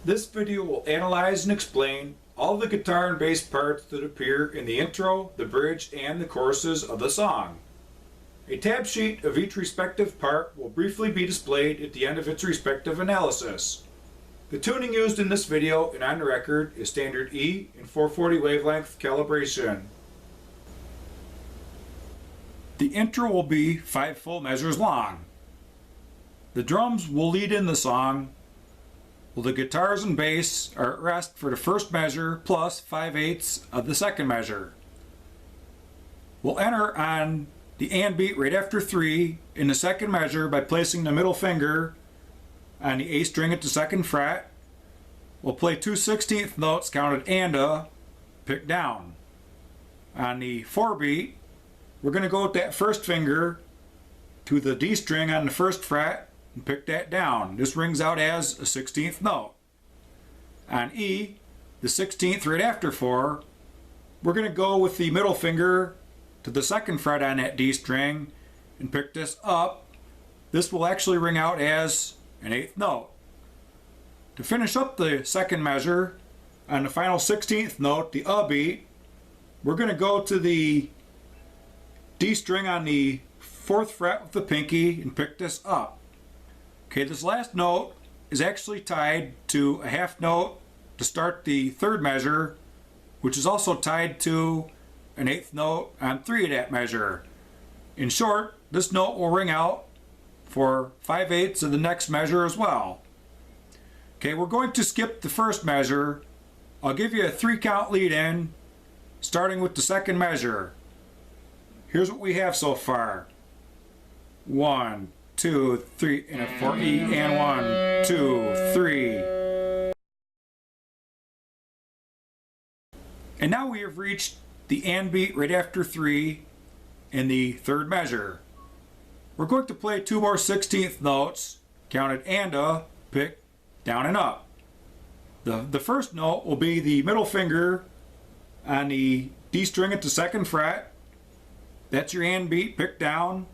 This video will analyze and explain all the guitar and bass parts that appear in the intro, the bridge, and the choruses of the song. A tab sheet of each respective part will briefly be displayed at the end of its respective analysis. The tuning used in this video and on the record is standard E and 440 wavelength calibration. The intro will be 5 full measures long. The drums will lead in the song, while the guitars and bass are at rest for the first measure plus 5/8 of the second measure. We'll enter on the and beat right after 3 in the second measure by placing the middle finger on the A string at the second fret. We'll play 2/16 notes counted and pick down. On the 4 beat, we're going to go with that first finger to the D string on the first fret and pick that down. This rings out as a 16th note. On E, the 16th right after 4, we're going to go with the middle finger to the second fret on that D string and pick this up. This will actually ring out as an 8th note. To finish up the second measure, on the final 16th note, the beat, we're going to go to the D string on the 4th fret with the pinky and pick this up. Okay, this last note is actually tied to a half note to start the third measure, which is also tied to an 8th note on 3 of that measure. In short, this note will ring out for 5/8 of the next measure as well. Okay, we're going to skip the first measure. I'll give you a 3 count lead in, starting with the second measure. Here's what we have so far. 1, 2, 3, and a 4E, and 1, 2, 3. And now we have reached the and beat right after 3 in the third measure. We're going to play 2 more 16th notes, counted and pick down and up. The first note will be the middle finger on the D string at the second fret. That's your and beat picked down.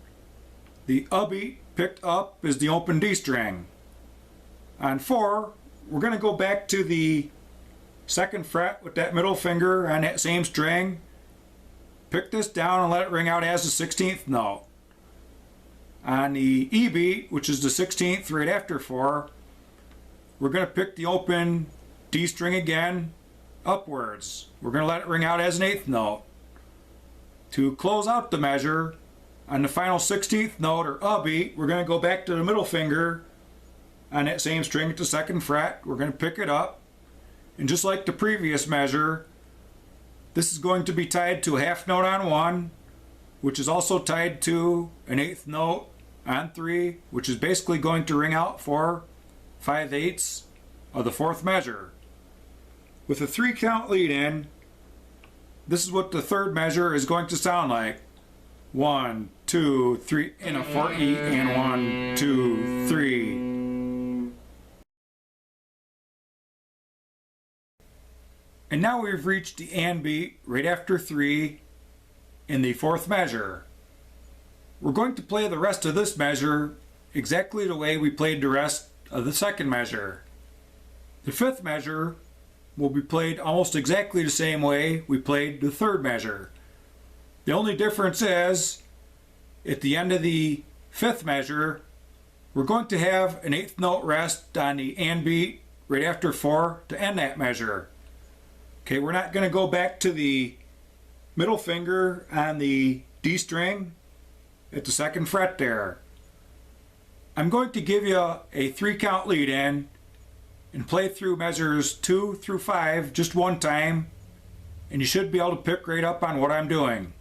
The beat picked up is the open D string. On 4, we're going to go back to the second fret with that middle finger on that same string. Pick this down and let it ring out as a 16th note. On the E beat, which is the 16th right after 4, we're going to pick the open D string again upwards. We're going to let it ring out as an 8th note. To close out the measure, on the final 16th note or beat, we're going to go back to the middle finger on that same string at the second fret. We're going to pick it up. And just like the previous measure, this is going to be tied to a half note on 1, which is also tied to an 8th note on 3, which is basically going to ring out for 5/8 of the 4th measure. With a 3 count lead in, this is what the third measure is going to sound like. 1, 2, 3, and a 4E, and 1, 2, 3. And now we've reached the and beat right after 3 in the 4th measure. We're going to play the rest of this measure exactly the way we played the rest of the second measure. The 5th measure will be played almost exactly the same way we played the third measure. The only difference is, at the end of the 5th measure, we're going to have an 8th note rest on the and beat right after 4 to end that measure. Okay, we're not going to go back to the middle finger on the D string at the second fret there. I'm going to give you a 3 count lead in and play through measures 2 through 5 just one time, and you should be able to pick right up on what I'm doing.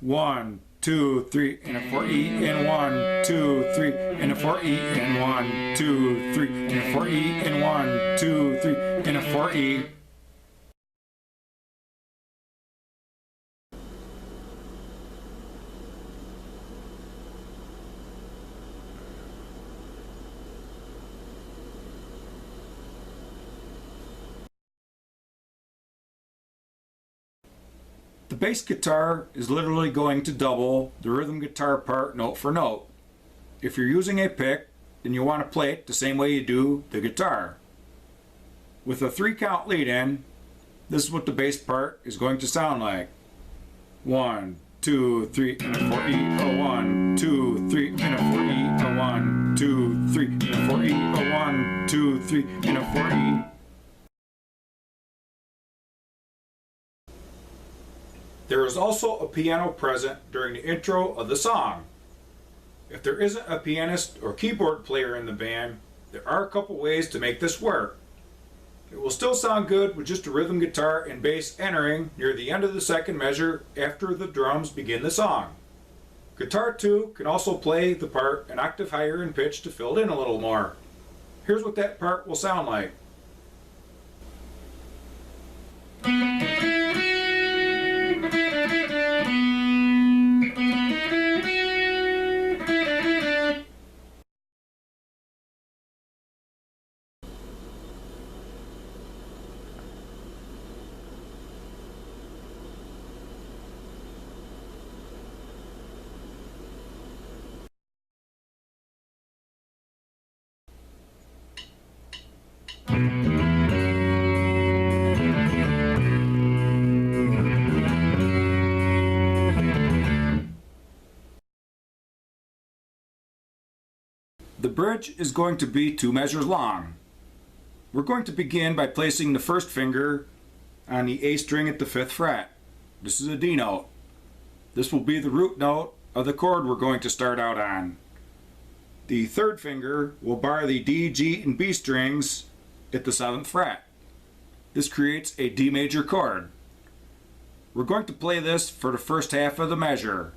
1, 2, 3, and a 4E, and 1, 2, 3, and a 4E, and 1, 2, 3, and a 4E, and 1, 2, 3, and a 4E. The bass guitar is literally going to double the rhythm guitar part note for note. If you're using a pick, then you want to play it the same way you do the guitar. With a 3-count lead in, this is what the bass part is going to sound like. 1, 2, 3, and a 4E, a 1, 2, 3, and a 4E, a 1, 2, 3, and a 4E, a 1, 2, 3, and a 4E. There is also a piano present during the intro of the song. If there isn't a pianist or keyboard player in the band, there are a couple ways to make this work. It will still sound good with just a rhythm guitar and bass entering near the end of the second measure after the drums begin the song. Guitar 2 can also play the part an octave higher in pitch to fill it in a little more. Here's what that part will sound like. The bridge is going to be 2 measures long. We're going to begin by placing the first finger on the A string at the 5th fret. This is a D note. This will be the root note of the chord we're going to start out on. The third finger will bar the D, G, and B strings at the 7th fret. This creates a D major chord. We're going to play this for the first half of the measure.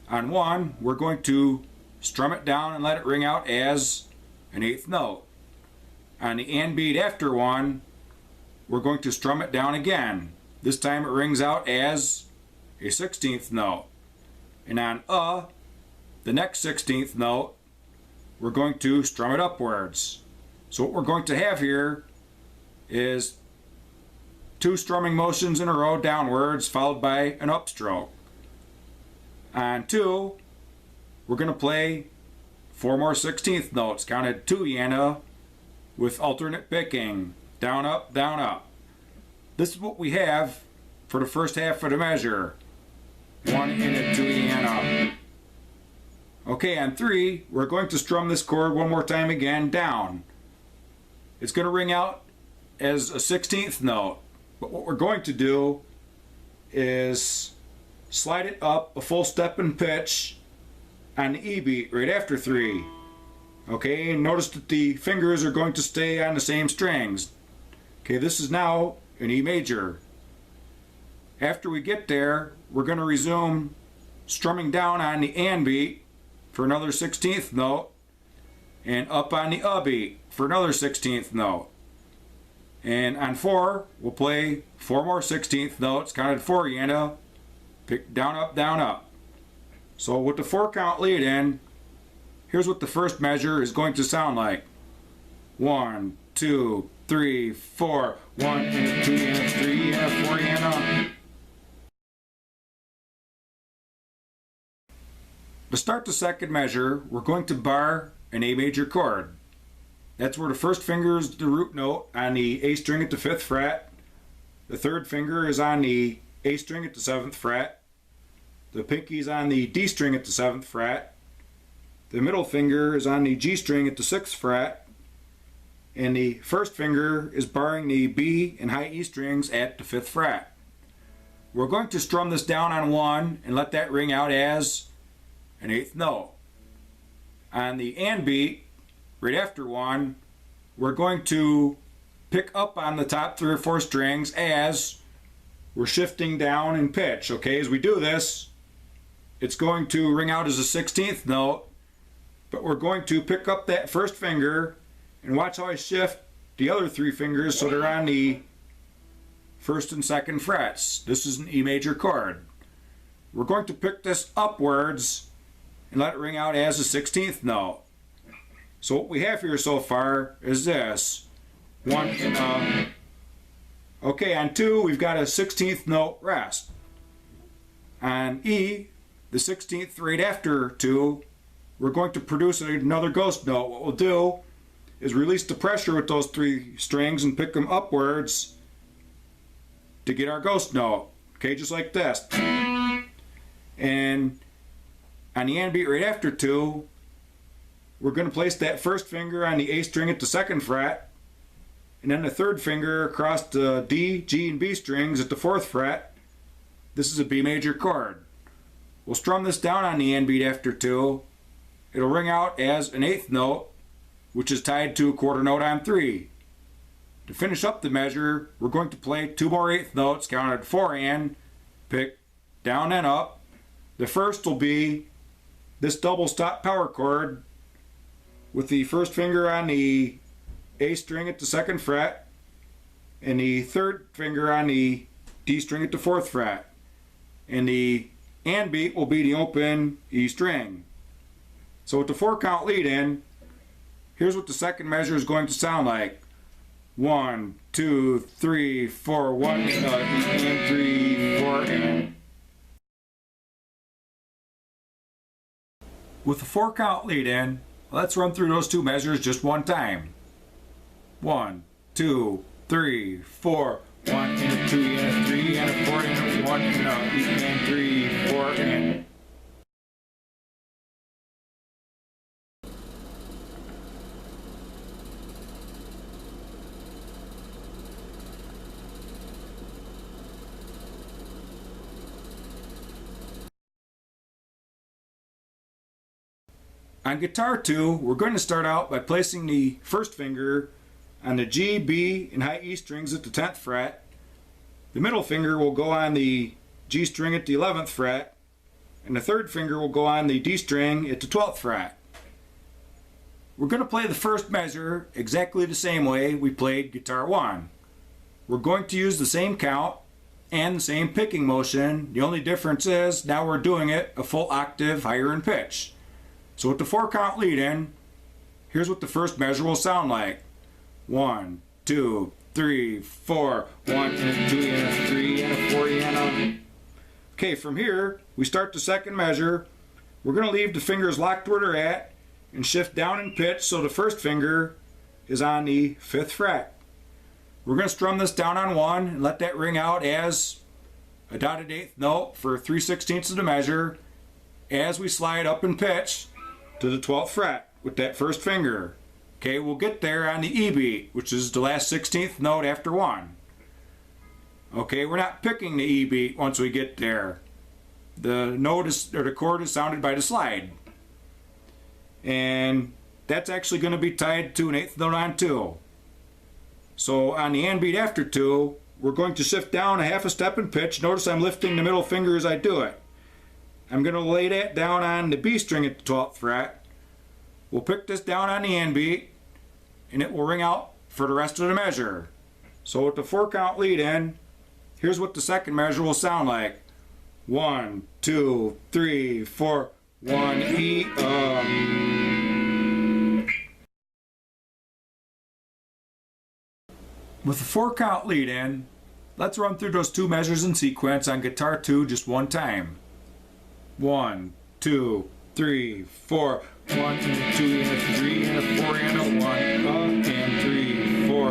On 1, we're going to strum it down and let it ring out as an 8th note. On the and beat after 1, we're going to strum it down again. This time it rings out as a 16th note. And on the next 16th note, we're going to strum it upwards. So what we're going to have here is 2 strumming motions in a row downwards followed by an upstroke. On 2, we're going to play 4 more 16th notes, counted 2 yana, with alternate picking, down, up, down, up. This is what we have for the first half of the measure. 1 in it, 2 yana. Okay, on 3, we're going to strum this chord one more time again, down. It's going to ring out as a 16th note, but what we're going to do is slide it up a full step in pitch on the E beat right after 3. Okay, and notice that the fingers are going to stay on the same strings. Okay, this is now an E major. After we get there, we're going to resume strumming down on the and beat for another 16th note, and up on the beat for another 16th note. And on 4, we'll play 4 more 16th notes, counted 4 yana, pick down, up, down, up. So with the 4 count lead in, here's what the first measure is going to sound like. 1, 2, 3, 4, 1 and 2 and 3 and 4 and To start the second measure, we're going to bar an A major chord. That's where the first finger is the root note on the A string at the 5th fret. The third finger is on the A string at the 7th fret. The pinky's on the D string at the 7th fret. The middle finger is on the G string at the 6th fret. And the first finger is barring the B and high E strings at the 5th fret. We're going to strum this down on 1 and let that ring out as an 8th note. On the and beat, right after 1, we're going to pick up on the top 3 or 4 strings as we're shifting down in pitch. Okay, as we do this, it's going to ring out as a 16th note, but we're going to pick up that first finger and watch how I shift the other 3 fingers so they're on the 1st and 2nd frets. This is an E major chord. We're going to pick this upwards and let it ring out as a 16th note. So what we have here so far is this. 1 and Okay, on 2 we've got a 16th note rest. On E, the 16th right after 2, we're going to produce another ghost note. What we'll do is release the pressure with those 3 strings and pick them upwards to get our ghost note. Okay, just like this. And on the and beat right after 2, we're going to place that first finger on the A string at the 2nd fret, and then the 3rd finger across the D, G, and B strings at the 4th fret. This is a B major chord. We'll strum this down on the and beat after 2. It'll ring out as an 8th note, which is tied to a quarter note on 3. To finish up the measure, we're going to play 2 more 8th notes counted 4 and, pick down and up. The first will be this double stop power chord with the 1st finger on the A string at the 2nd fret and the 3rd finger on the D string at the 4th fret. And the and beat will be the open E string. So with the 4 count lead in, here's what the second measure is going to sound like. 1, 2, 3, 4, 1 and 3, 4 and. With the 4 count lead in, let's run through those 2 measures just one time. 1, 2, 3, 4, 1 and a 2 and a 3 and a 4 and a 1 and a 3, 4 and. On guitar 2, we're going to start out by placing the 1st finger on the G, B, and high E strings at the 10th fret. The middle finger will go on the G string at the 11th fret, and the 3rd finger will go on the D string at the 12th fret. We're going to play the first measure exactly the same way we played guitar 1. We're going to use the same count and the same picking motion. The only difference is now we're doing it a full octave higher in pitch. So with the 4 count lead in, here's what the first measure will sound like. 1, 2, 3, 4, 1 and a 2 and a 3 and a 4 and a. Okay, from here, we start the second measure. We're going to leave the fingers locked where they're at and shift down in pitch so the 1st finger is on the 5th fret. We're going to strum this down on 1 and let that ring out as a dotted 8th note for 3/16 of the measure as we slide up in pitch to the 12th fret with that 1st finger. Okay, we'll get there on the E beat, which is the last 16th note after 1. Okay, we're not picking the E beat once we get there. The note is, or the chord is sounded by the slide. And that's actually going to be tied to an 8th note on 2. So on the and beat after 2, we're going to shift down a half a step in pitch. Notice I'm lifting the middle finger as I do it. I'm going to lay that down on the B string at the 12th fret. We'll pick this down on the and beat, and it will ring out for the rest of the measure. So with the 4 count lead in, here's what the second measure will sound like. 1, 2, 3, 4, 1 E With the 4 count lead in, let's run through those 2 measures in sequence on guitar 2 just one time. 1, 2, 3, 4, 1 and a 2 and a 3 and a 4 and a 1 and 3, 4.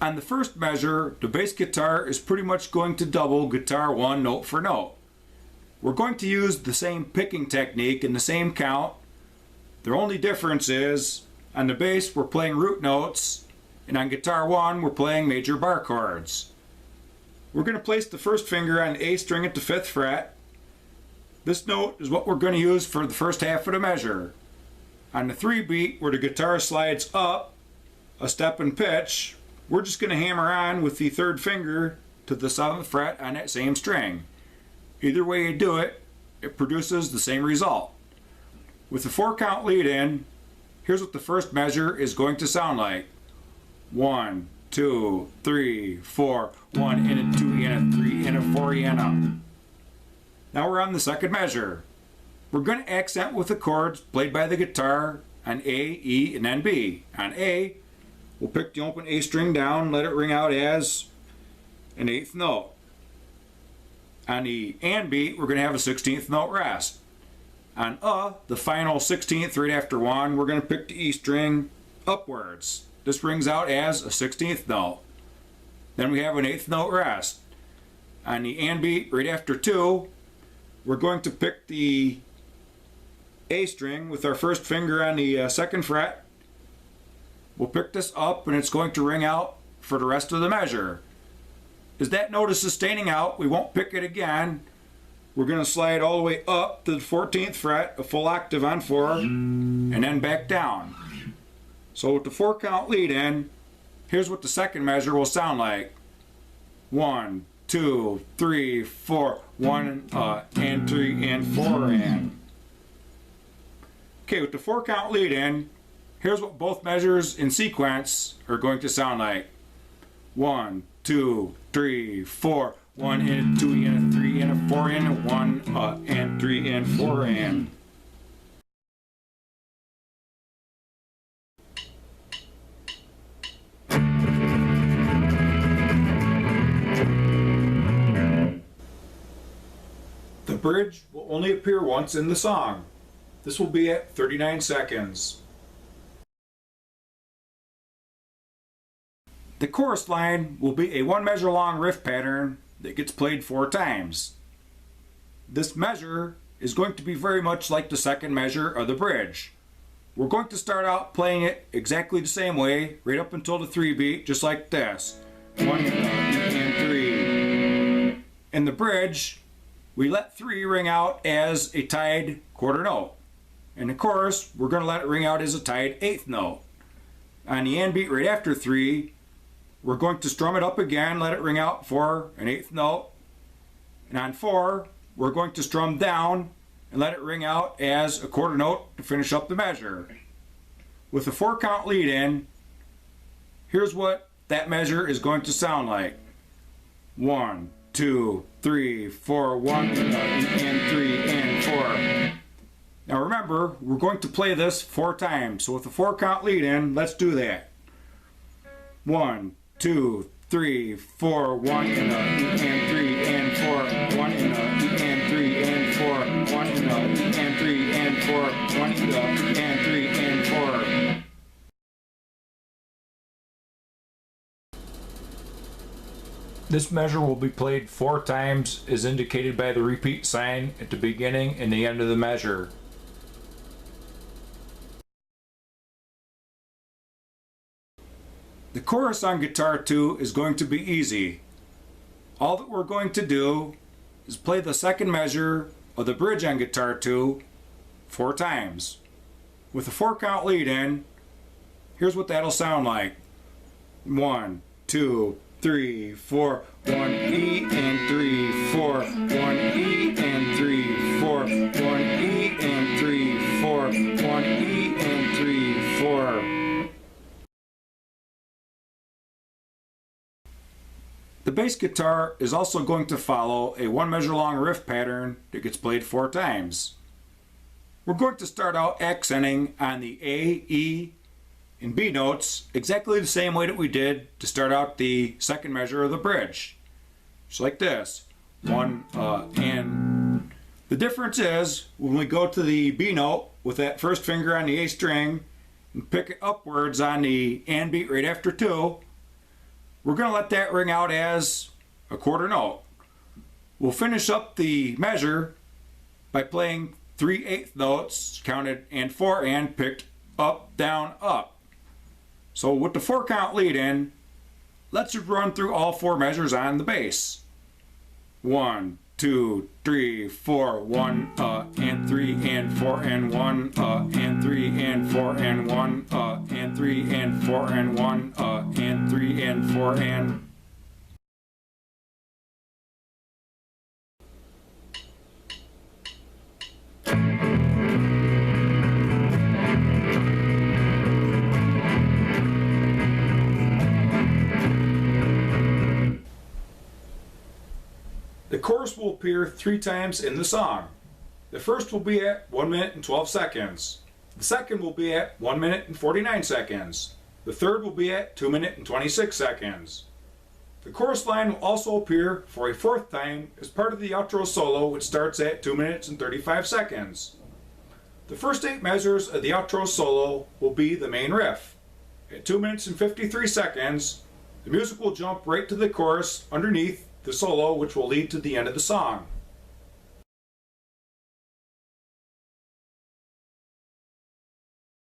On the first measure, the bass guitar is pretty much going to double guitar 1 note for note. We're going to use the same picking technique and the same count. The only difference is on the bass we're playing root notes, and on guitar 1 we're playing major bar chords. We're going to place the 1st finger on the A string at the 5th fret. This note is what we're going to use for the first half of the measure. On the 3 beat, where the guitar slides up a step in pitch, we're just going to hammer on with the 3rd finger to the 7th fret on that same string. Either way you do it, it produces the same result. With the 4 count lead in, here's what the first measure is going to sound like. 1, 2, 3, 4, 1 and a 2 and a 3 and a 4 and a. Now we're on the second measure. We're going to accent with the chords played by the guitar on A, E, and then B. On A, we'll pick the open A string down, let it ring out as an 8th note. On the and beat, we're going to have a 16th note rest. On the final 16th right after 1, we're going to pick the E string upwards. This rings out as a 16th note. Then we have an 8th note rest. On the and beat right after 2, we're going to pick the A string with our first finger on the 2nd fret. We'll pick this up and it's going to ring out for the rest of the measure. As that note is sustaining out, we won't pick it again. We're going to slide all the way up to the 14th fret, a full octave on 4, and then back down. So with the 4 count lead in, here's what the second measure will sound like. 1, 2, 3, 4, 1 and 3 and 4 and. Okay, with the 4 count lead in, here's what both measures in sequence are going to sound like. 1, 2, 3, 4, 1 and a 2 and a 3 and a 4 and a 1 and 3 and 4 and. The bridge will only appear once in the song. This will be at 39 seconds. The chorus line will be a 1 measure long riff pattern that gets played 4 times. This measure is going to be very much like the second measure of the bridge. We're going to start out playing it exactly the same way, right up until the 3 beat, just like this. 1 and 3. In the bridge, we let 3 ring out as a tied quarter note. In the chorus, we're going to let it ring out as a tied 8th note. On the and beat right after 3, we're going to strum it up again, let it ring out for an 8th note. And on 4, we're going to strum down and let it ring out as a quarter note to finish up the measure. With the 4 count lead in, here's what that measure is going to sound like. 1, 2, 3, 4, 1 and 3 and 4. Now remember, we're going to play this 4 times. So with the 4 count lead in, let's do that. 1, 2, 3, 4, 1 and 3 and 4, 1 and 3 and 4, 1 and 3 and 4, 1 and 3 and 4. This measure will be played 4 times as indicated by the repeat sign at the beginning and the end of the measure. The chorus on guitar 2 is going to be easy. All that we're going to do is play the second measure of the bridge on guitar 2 4 times. With a 4 count lead in, here's what that'll sound like. 1, 2, 3, 4, 1 E and 3, 4, 1 E and 3, 4, 1 E and 3, 4, 1 E and 3, 4. The bass guitar is also going to follow a 1 measure long riff pattern that gets played 4 times. We're going to start out accenting on the A, E, and B notes exactly the same way that we did to start out the second measure of the bridge. Just like this. 1 and. The difference is when we go to the B note with that first finger on the A string and pick it upwards on the and beat right after 2, we're going to let that ring out as a quarter note. We'll finish up the measure by playing 3 8th notes counted and 4 and picked up, down, up. So with the 4 count lead in, let's run through all 4 measures on the bass. 1, 2, 3, 4, 1 and 3 and 4 and 1 and 3 and 4 and 1 and 3 and 4 and 1 and 3 and 4 and. The chorus will appear 3 times in the song. The first will be at 1 minute and 12 seconds. The second will be at 1 minute and 49 seconds. The third will be at 2 minutes and 26 seconds. The chorus line will also appear for a 4th time as part of the outro solo, which starts at 2 minutes and 35 seconds. The first 8 measures of the outro solo will be the main riff. At 2 minutes and 53 seconds, the music will jump right to the chorus underneath the solo, which will lead to the end of the song.